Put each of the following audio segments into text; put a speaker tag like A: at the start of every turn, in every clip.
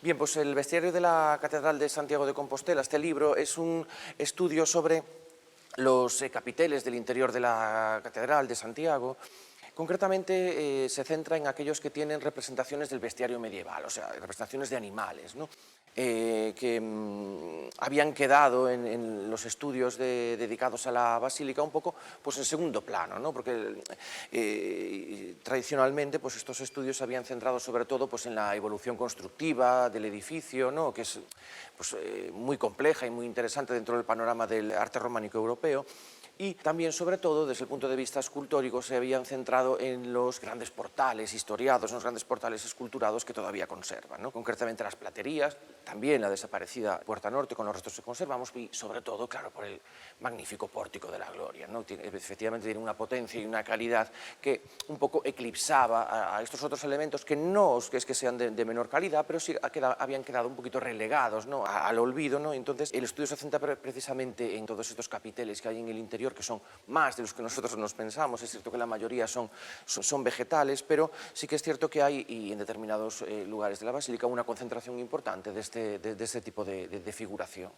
A: Bien, pues el bestiario de la Catedral de Santiago de Compostela, este libro, es un estudio sobre los capiteles del interior de la Catedral de Santiago. Concretamente se centra en aquellos que tienen representaciones del bestiario medieval, o sea, representaciones de animales, ¿no? Que habían quedado en los estudios dedicados a la basílica un poco pues en segundo plano, ¿no? Porque tradicionalmente pues estos estudios se habían centrado sobre todo pues en la evolución constructiva del edificio, ¿no? Que es pues, muy compleja y muy interesante dentro del panorama del arte románico europeo. Y también, sobre todo, desde el punto de vista escultórico, se habían centrado en los grandes portales historiados, en los grandes portales esculturados que todavía conservan, ¿no? Concretamente las platerías, también la desaparecida Puerta Norte con los restos que conservamos y, sobre todo, claro, por el magnífico Pórtico de la Gloria, ¿no? Efectivamente tiene una potencia y una calidad que un poco eclipsaba a estos otros elementos que no es que sean de menor calidad, pero sí habían quedado un poquito relegados, ¿no? Al olvido, ¿no? Entonces, el estudio se centra precisamente en todos estos capiteles que hay en el interior, que son más de los que nosotros nos pensamos. Es cierto que la mayoría son vegetales, pero sí que es cierto que hay, y en determinados lugares de la basílica, una concentración importante de este tipo de figuración.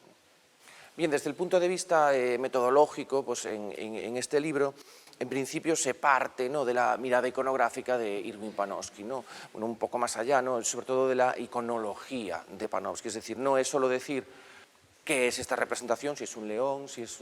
A: Bien, desde el punto de vista metodológico, pues en este libro, en principio se parte, ¿no?, de la mirada iconográfica de Irving Panofsky, ¿no? Bueno, un poco más allá, ¿no?, sobre todo de la iconología de Panofsky, es decir, no es solo decir qué es esta representación, si es un león, si es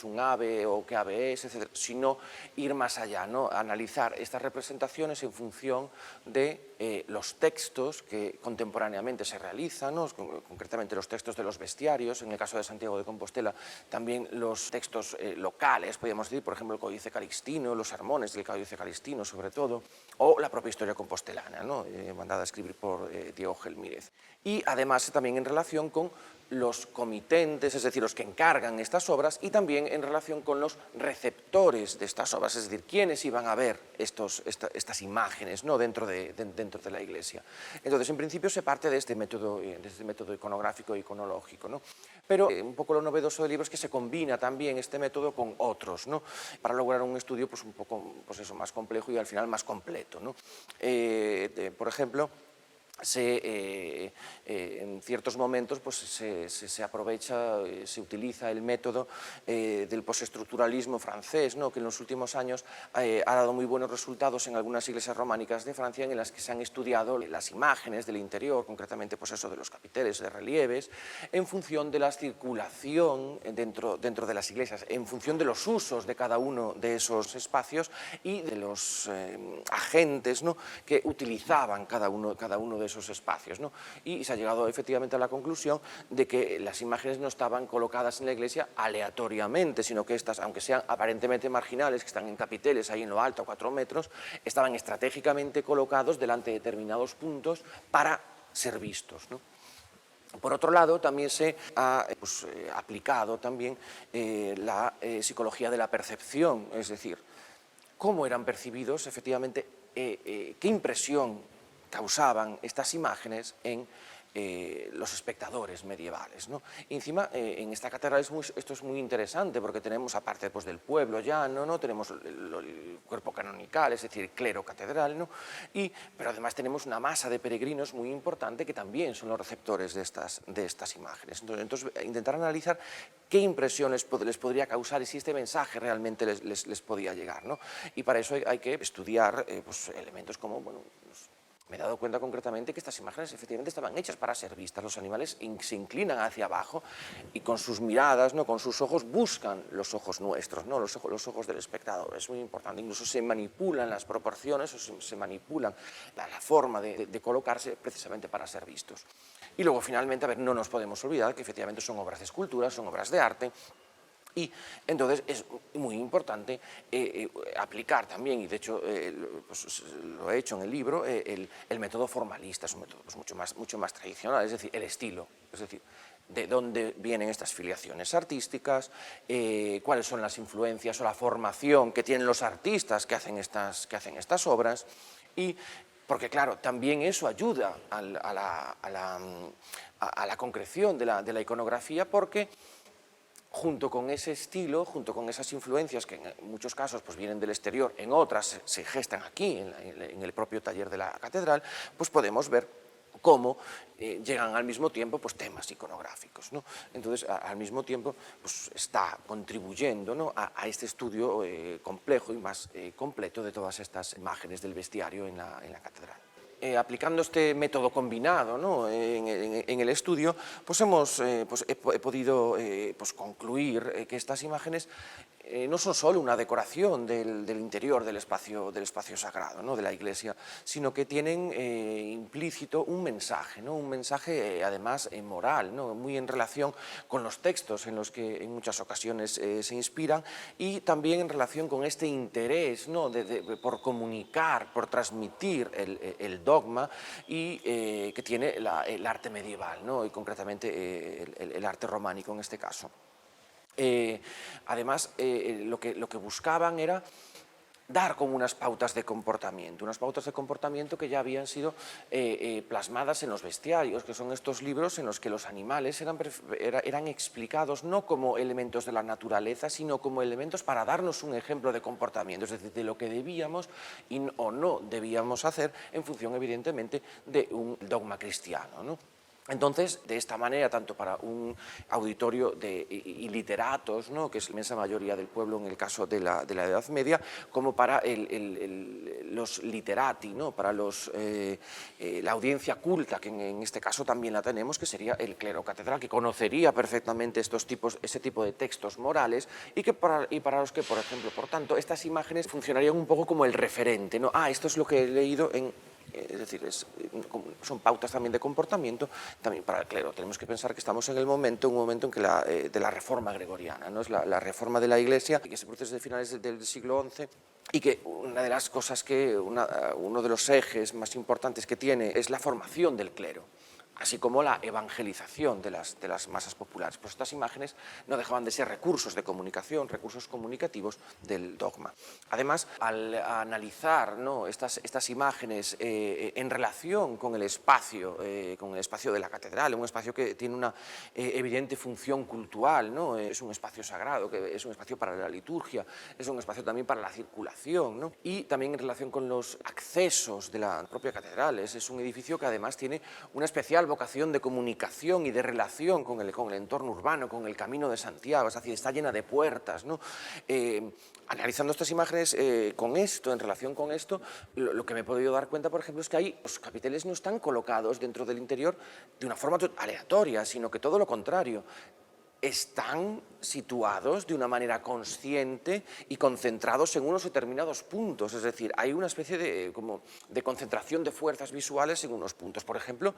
A: un ave o qué ave es, etc., sino ir más allá, ¿no? Analizar estas representaciones en función de los textos que contemporáneamente se realizan, ¿no? Concretamente los textos de los bestiarios, en el caso de Santiago de Compostela también los textos locales, podríamos decir, por ejemplo, el Códice Calixtino, los sermones del Códice Calixtino sobre todo, o la propia historia compostelana, ¿no?, mandada a escribir por Diego Gelmírez. Y además también en relación con los comitentes, es decir, los que encargan estas obras, y también en relación con los receptores de estas obras, es decir, quiénes iban a ver estas imágenes, ¿no?, dentro de la Iglesia. Entonces, en principio se parte de este método iconográfico e iconológico, ¿no? Pero un poco lo novedoso del libro es que se combina también este método con otros, ¿no?, para lograr un estudio pues un poco pues eso, más complejo y al final más completo, ¿no? Por ejemplo, en ciertos momentos pues, se aprovecha, se utiliza el método del postestructuralismo francés, ¿no?, que en los últimos años ha dado muy buenos resultados en algunas iglesias románicas de Francia, en las que se han estudiado las imágenes del interior, concretamente pues eso, de los capiteles, de relieves, en función de la circulación dentro de las iglesias, en función de los usos de cada uno de esos espacios y de los agentes, ¿no?, que utilizaban cada uno de esos espacios, ¿no? Y se ha llegado efectivamente a la conclusión de que las imágenes no estaban colocadas en la iglesia aleatoriamente, sino que estas, aunque sean aparentemente marginales, que están en capiteles ahí en lo alto a 4 metros, estaban estratégicamente colocados delante de determinados puntos para ser vistos, ¿no? Por otro lado, también se ha aplicado también la psicología de la percepción, es decir, cómo eran percibidos efectivamente, qué impresión causaban estas imágenes en los espectadores medievales, ¿no? Y encima, en esta catedral esto es muy interesante porque tenemos, aparte pues, del pueblo llano, ¿no?, tenemos el cuerpo canonical, es decir, clero catedral, ¿no?, pero además tenemos una masa de peregrinos muy importante que también son los receptores de estas imágenes. Entonces, intentar analizar qué impresiones les podría causar y si este mensaje realmente les podía llegar, ¿no? Y para eso hay que estudiar pues, elementos como, bueno, me he dado cuenta concretamente que estas imágenes efectivamente estaban hechas para ser vistas. Los animales se inclinan hacia abajo y con sus miradas, ¿no?, con sus ojos, buscan los ojos nuestros, ¿no?, los ojos del espectador. Es muy importante. Incluso se manipulan las proporciones o se manipulan la forma de colocarse precisamente para ser vistos. Y luego, finalmente, a ver, no nos podemos olvidar que efectivamente son obras de escultura, son obras de arte. Y entonces es muy importante aplicar también, y de hecho pues, lo he hecho en el libro, el método formalista. Es un método pues, mucho más tradicional, es decir, el estilo, es decir, de dónde vienen estas filiaciones artísticas, cuáles son las influencias o la formación que tienen los artistas que hacen estas obras, y porque claro, también eso ayuda a la concreción de la iconografía, porque junto con ese estilo, junto con esas influencias que en muchos casos pues, vienen del exterior, en otras se gestan aquí, en el propio taller de la catedral, pues podemos ver cómo llegan al mismo tiempo pues, temas iconográficos, ¿no? Entonces, al mismo tiempo, pues, está contribuyendo, ¿no? a este estudio complejo y más completo de todas estas imágenes del bestiario en la catedral. Aplicando este método combinado, ¿no? en el estudio, pues he podido pues concluir que estas imágenes no son solo una decoración del interior del espacio sagrado, ¿no? de la iglesia, sino que tienen implícito un mensaje, ¿no? Un mensaje además moral, ¿no? Muy en relación con los textos en los que en muchas ocasiones se inspiran, y también en relación con este interés, ¿no? por comunicar, por transmitir el dogma y que tiene el arte medieval, ¿no? Y concretamente el arte románico en este caso. Además, lo que buscaban era dar como unas pautas de comportamiento que ya habían sido plasmadas en los bestiarios, que son estos libros en los que los animales eran explicados no como elementos de la naturaleza, sino como elementos para darnos un ejemplo de comportamiento, es decir, de lo que debíamos o no debíamos hacer en función, evidentemente, de un dogma cristiano, ¿no? Entonces, de esta manera, tanto para un auditorio y literatos, ¿no? que es la inmensa mayoría del pueblo en el caso de la Edad Media, como para los literati, ¿no? Para la audiencia culta, que en este caso también la tenemos, que sería el clero catedral, que conocería perfectamente ese tipo de textos morales y para los que, por ejemplo, por tanto, estas imágenes funcionarían un poco como el referente, ¿no? Esto es lo que he leído es decir, son pautas también de comportamiento, también para el clero. Tenemos que pensar que estamos en un momento en que de la reforma gregoriana, ¿no? Es la reforma de la Iglesia, que se produce desde finales del siglo XI, y que una de las cosas uno de los ejes más importantes que tiene es la formación del clero, así como la evangelización de las masas populares. Pues estas imágenes no dejaban de ser recursos de comunicación, recursos comunicativos del dogma. Además, al analizar, ¿no? estas imágenes en relación con el espacio de la catedral, un espacio que tiene una evidente función cultural, ¿no? Es un espacio sagrado, que es un espacio para la liturgia, es un espacio también para la circulación, ¿no? Y también en relación con los accesos de la propia catedral. Es un edificio que además tiene una especial vocación de comunicación y de relación con el entorno urbano, con el Camino de Santiago, es decir, está llena de puertas, ¿no? Analizando estas imágenes en relación con esto, lo que me he podido dar cuenta, por ejemplo, es que los capiteles no están colocados dentro del interior de una forma aleatoria, sino que todo lo contrario. Están situados de una manera consciente y concentrados en unos determinados puntos, es decir, hay una especie de concentración de fuerzas visuales en unos puntos. Por ejemplo,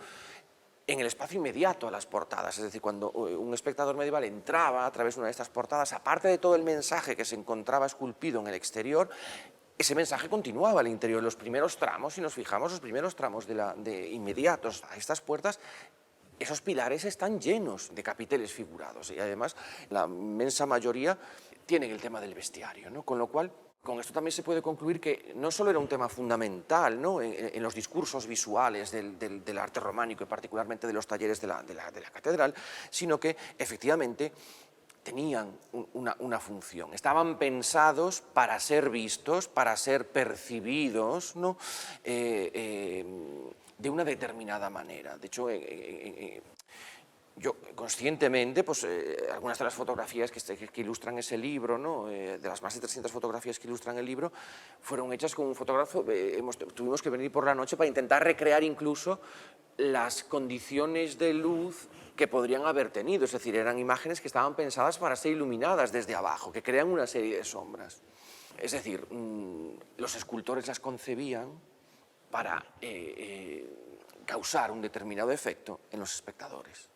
A: en el espacio inmediato a las portadas, es decir, cuando un espectador medieval entraba a través de una de estas portadas, aparte de todo el mensaje que se encontraba esculpido en el exterior, ese mensaje continuaba al interior. Los primeros tramos, si nos fijamos, los primeros tramos inmediatos a estas puertas, esos pilares están llenos de capiteles figurados y además la inmensa mayoría tienen el tema del bestiario, ¿no? Con lo cual, con esto también se puede concluir que no solo era un tema fundamental, ¿no? en los discursos visuales del arte románico y particularmente de los talleres de la catedral, sino que efectivamente tenían una función, estaban pensados para ser vistos, para ser percibidos, ¿no? De una determinada manera. De hecho, yo conscientemente, pues algunas de las fotografías que ilustran ese libro, ¿no? De las más de 300 fotografías que ilustran el libro, fueron hechas con un fotógrafo. Tuvimos que venir por la noche para intentar recrear incluso las condiciones de luz que podrían haber tenido, es decir, eran imágenes que estaban pensadas para ser iluminadas desde abajo, que crean una serie de sombras. Es decir, los escultores las concebían para causar un determinado efecto en los espectadores.